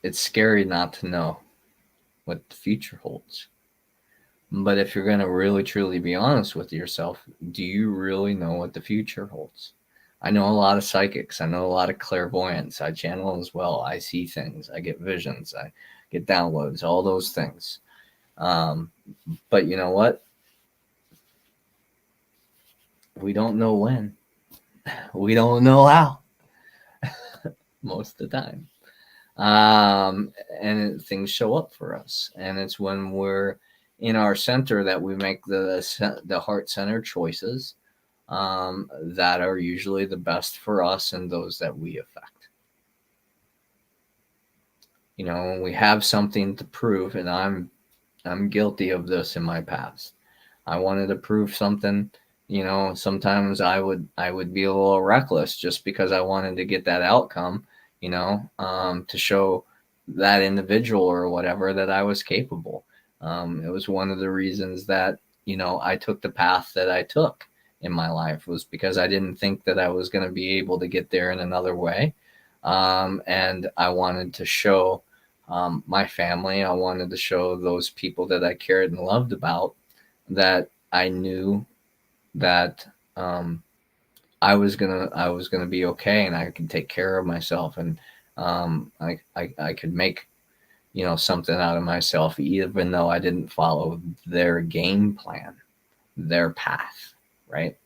it's scary not to know what the future holds. But if you're going to really truly be honest with yourself, do you really know what the future holds? I know a lot of psychics. I know a lot of clairvoyants. I channel as well. I see things. I get visions. I get downloads, all those things. But you know what? We don't know when. We don't know how. Most of the time. And things show up for us. And it's when we're in our center that we make the heart-centered choices that are usually the best for us and those that we affect. When we have something to prove, and I'm guilty of this in my past. I wanted to prove something. Sometimes I would be a little reckless just because I wanted to get that outcome. To show that individual or whatever that I was capable. It was one of the reasons that, I took the path that I took in my life, was because I didn't think that I was going to be able to get there in another way. And I wanted to show my family, I wanted to show those people that I cared and loved about that I knew that I was gonna be okay, and I could take care of myself, and I could make something out of myself, even though I didn't follow their game plan, their path, right?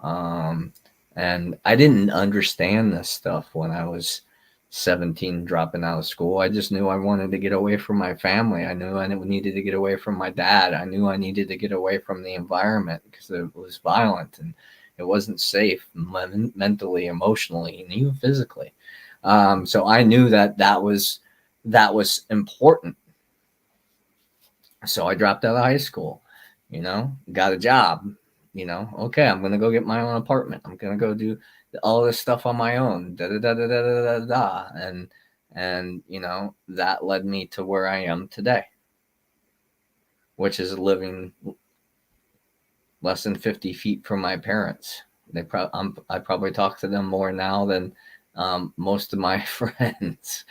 And I didn't understand this stuff when I was 17, dropping out of school. I just knew I wanted to get away from my family. I knew I needed to get away from my dad. I knew I needed to get away from the environment because it was violent and it wasn't safe mentally, emotionally, and even physically. So I knew that was important. So I dropped out of high school, got a job, okay, I'm going to go get my own apartment. I'm going to go do all this stuff on my own, da da da da da da da da. And, that led me to where I am today, which is living less than 50 feet from my parents. I probably talk to them more now than most of my friends.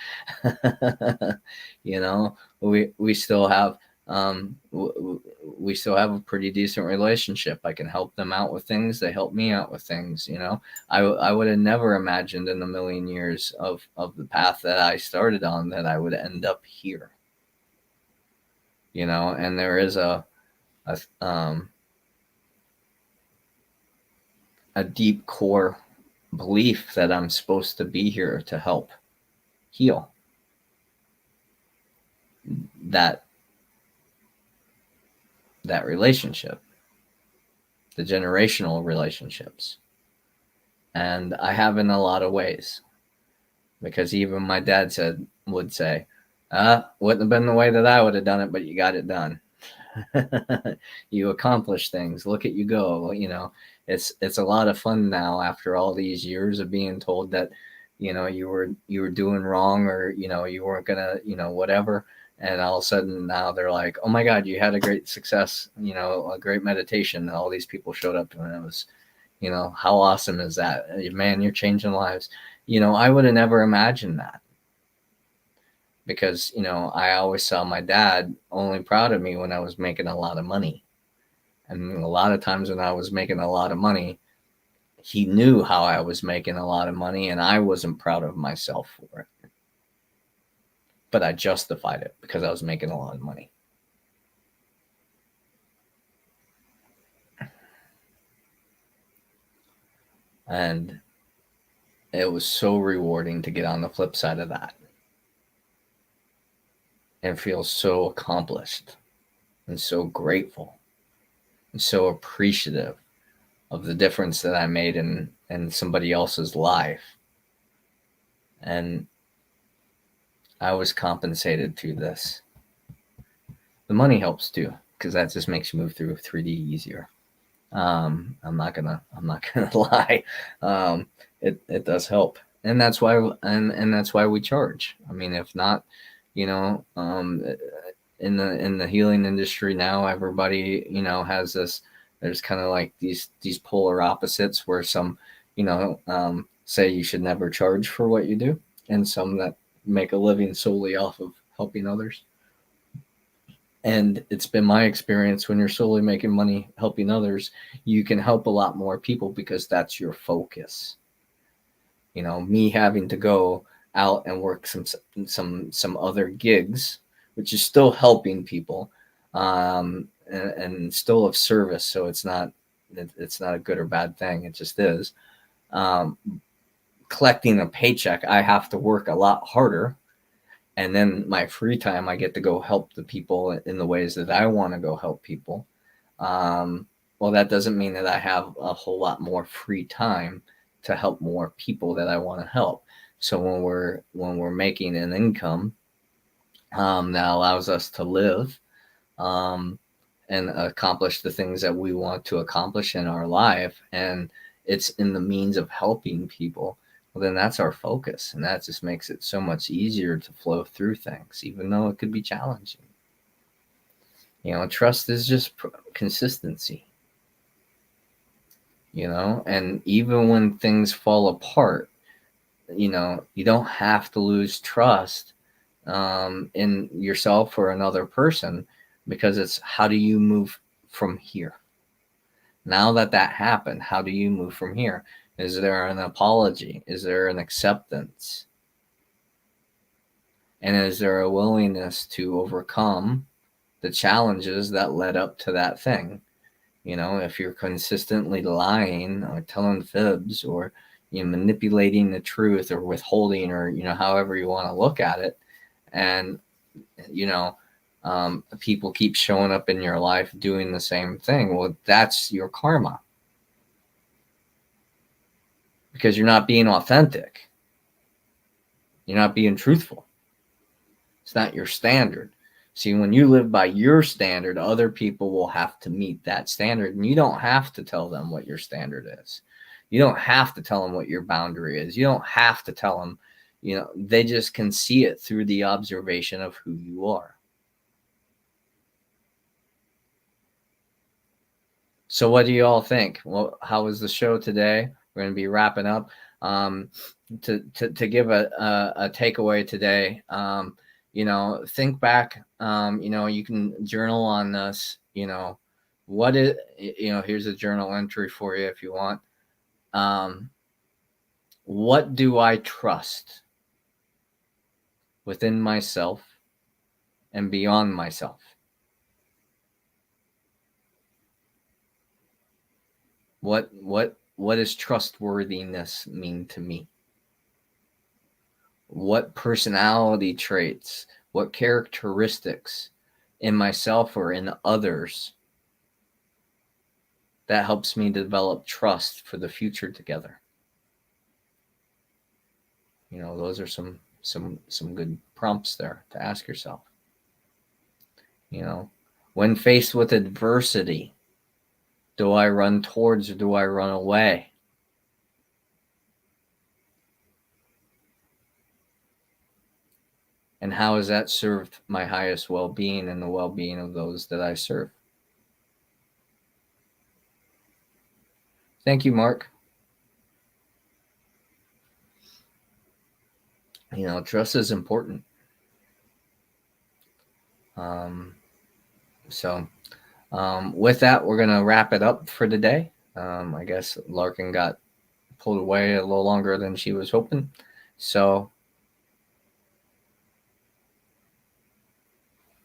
We still have we still have a pretty decent relationship. I can help them out with things. They help me out with things. I would have never imagined in a million years of the path that I started on that I would end up here. And there is a deep core belief that I'm supposed to be here to help heal that relationship, the generational relationships. And I have in a lot of ways, because even my dad would say, wouldn't have been the way that I would have done it, but you got it done. You accomplished things. Look at you go. It's a lot of fun now after all these years of being told that, you were doing wrong, or, you weren't gonna, whatever. And all of a sudden now they're like, oh my God, you had a great success, a great meditation. And all these people showed up, and it was, how awesome is that? Man, you're changing lives. I would have never imagined that, because, I always saw my dad only proud of me when I was making a lot of money. And a lot of times when I was making a lot of money, he knew how I was making a lot of money, and I wasn't proud of myself for it. But I justified it because I was making a lot of money. And it was so rewarding to get on the flip side of that and feel so accomplished and so grateful and so appreciative of the difference that I made in somebody else's life. And I was compensated through this. The money helps too, because that just makes you move through 3D easier. I'm not gonna lie. It does help, and that's why that's why we charge. I mean, if not, in the healing industry now, everybody has this. There's kind of like these polar opposites, where some say you should never charge for what you do, and some that make a living solely off of helping others. And it's been my experience, when you're solely making money helping others, you can help a lot more people because that's your focus. Me having to go out and work some other gigs, which is still helping people, and still of service. So it's not a good or bad thing. It just is. Collecting a paycheck, I have to work a lot harder. And then my free time, I get to go help the people in the ways that I want to go help people. Well, that doesn't mean that I have a whole lot more free time to help more people that I want to help. So when we're making an income that allows us to live and accomplish the things that we want to accomplish in our life, and it's in the means of helping people, well, then that's our focus. And that just makes it so much easier to flow through things, even though it could be challenging. Trust is just consistency, and even when things fall apart, you don't have to lose trust in yourself or another person, because it's, how do you move from here? Now that happened, how do you move from here? Is there an apology? Is there an acceptance? And is there a willingness to overcome the challenges that led up to that thing? If you're consistently lying or telling fibs, or manipulating the truth, or withholding, or however you want to look at it, and people keep showing up in your life doing the same thing, well, that's your karma, because you're not being authentic. You're not being truthful. It's not your standard. See, when you live by your standard, other people will have to meet that standard. And you don't have to tell them what your standard is. You don't have to tell them what your boundary is. You don't have to tell them, they just can see it through the observation of who you are. So what do you all think? Well, how was the show today? We're going to be wrapping up. To give a takeaway today, think back. You can journal on this. What is, here's a journal entry for you if you want. What do I trust within myself and beyond myself? What does trustworthiness mean to me? What personality traits, what characteristics in myself or in others that helps me develop trust for the future together? Those are some good prompts there to ask yourself. When faced with adversity, do I run towards or do I run away? And how has that served my highest well-being and the well-being of those that I serve? Thank you, Mark. Trust is important. With that, we're going to wrap it up for today. I guess Larkin got pulled away a little longer than she was hoping. So,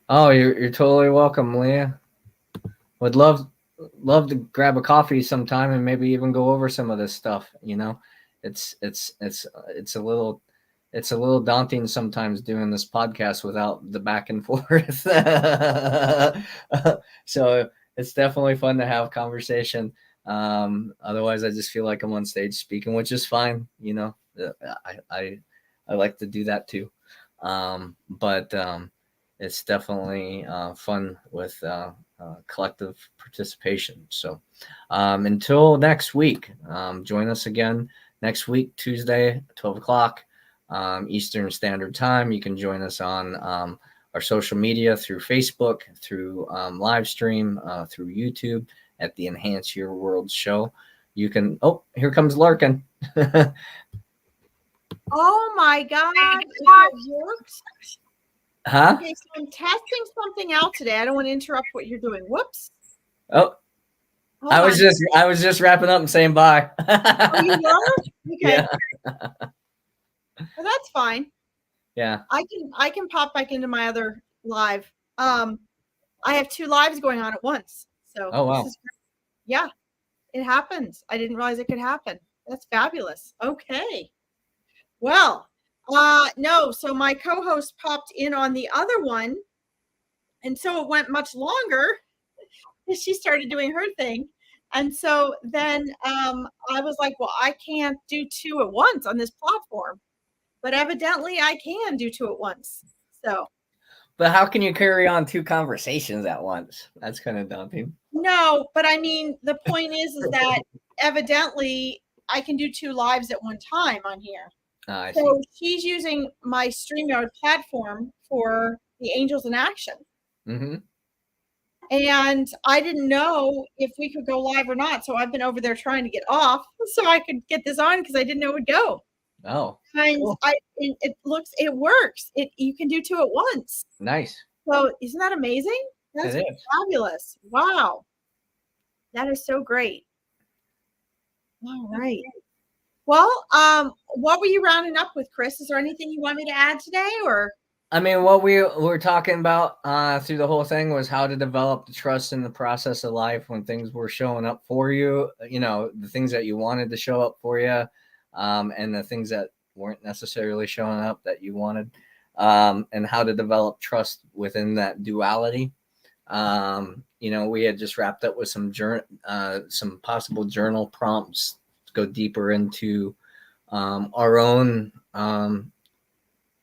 you're totally welcome, Leah. Would love to grab a coffee sometime and maybe even go over some of this stuff. It's a little daunting sometimes doing this podcast without the back and forth. So it's definitely fun to have conversation. Otherwise I just feel like I'm on stage speaking, which is fine. I like to do that too. But it's definitely fun with collective participation. So until next week, join us again next week, Tuesday, 12 o'clock Eastern Standard Time. You can join us on our social media through Facebook, through live stream, through YouTube at the Enhance Your World show. You can, here comes Larkin. Oh my God, it works. Huh? Okay, so I'm testing something out today. I don't want to interrupt what you're doing. Whoops. Oh, I was just wrapping up and saying bye. Oh, you were? Okay. Yeah. Well, that's fine. Yeah. I can pop back into my other live. I have 2 lives going on at once. So oh wow. Yeah, it happens. I didn't realize it could happen. That's fabulous. Okay. Well, no, so my co-host popped in on the other one. And so it went much longer as she started doing her thing. And so then I was like, well, I can't do 2 at once on this platform. But evidently I can do 2 at once. So. But how can you carry on 2 conversations at once? That's kind of daunting. No, but I mean, the point is that evidently I can do 2 lives at one time on here. I so see. She's using my StreamYard platform for the Angels in Action. Mm-hmm. And I didn't know if we could go live or not. So I've been over there trying to get off so I could get this on because I didn't know it would go. Oh. And cool. It works. You can do 2 at once. Nice. So isn't that amazing? That's fabulous. Wow. That is so great. All right. Well, what were you rounding up with, Chris? Is there anything you want me to add today, or? I mean, what we were talking about through the whole thing was how to develop the trust in the process of life when things were showing up for you, the things that you wanted to show up for you, and the things that weren't necessarily showing up that you wanted, and how to develop trust within that duality. We had just wrapped up with some possible journal prompts to go deeper into our own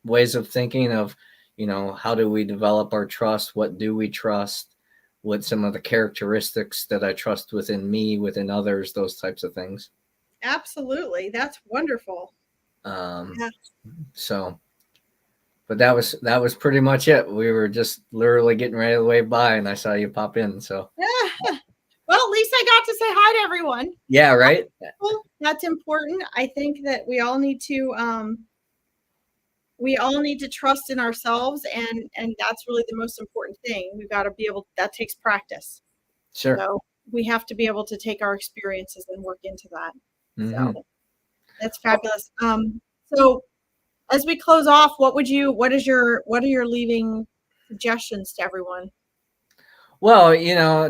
ways of thinking of, how do we develop our trust? What do we trust? What some of the characteristics that I trust within me, within others, those types of things. Absolutely. That's wonderful. Yeah. So, but that was pretty much it. We were just literally getting ready to wave by, and I saw you pop in. So, well, at least I got to say hi to everyone. Yeah, right. That's important. I think that we all need to trust in ourselves, and that's really the most important thing. We've got to be able. That takes practice. Sure. So we have to be able to take our experiences and work into that. Mm-hmm. So that's fabulous. So as we close off, what are your leaving suggestions to everyone? Well,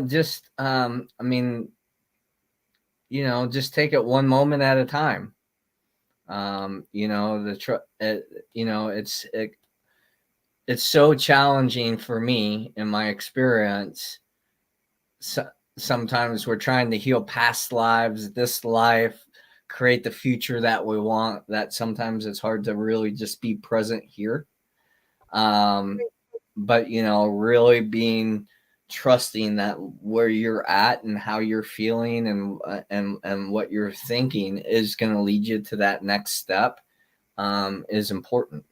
just just take it one moment at a time. It's so challenging for me in my experience. Sometimes we're trying to heal past lives, this life, create the future that we want, that sometimes it's hard to really just be present here. But really being trusting that where you're at and how you're feeling and what you're thinking is going to lead you to that next step is important.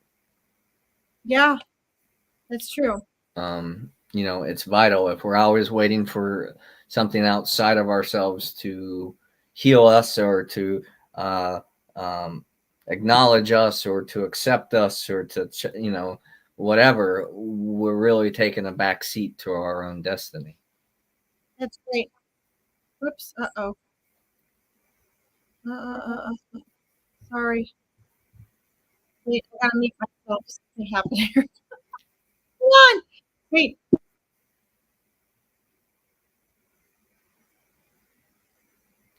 Yeah, that's true. It's vital. If we're always waiting for something outside of ourselves to heal us or to acknowledge us or to accept us or to, whatever, we're really taking a back seat to our own destiny. That's great. Whoops. Uh-oh. Sorry. Wait, I gotta mute myself. Something happened here. Come on. Wait.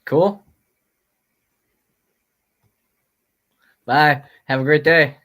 Cool. Bye. Have a great day.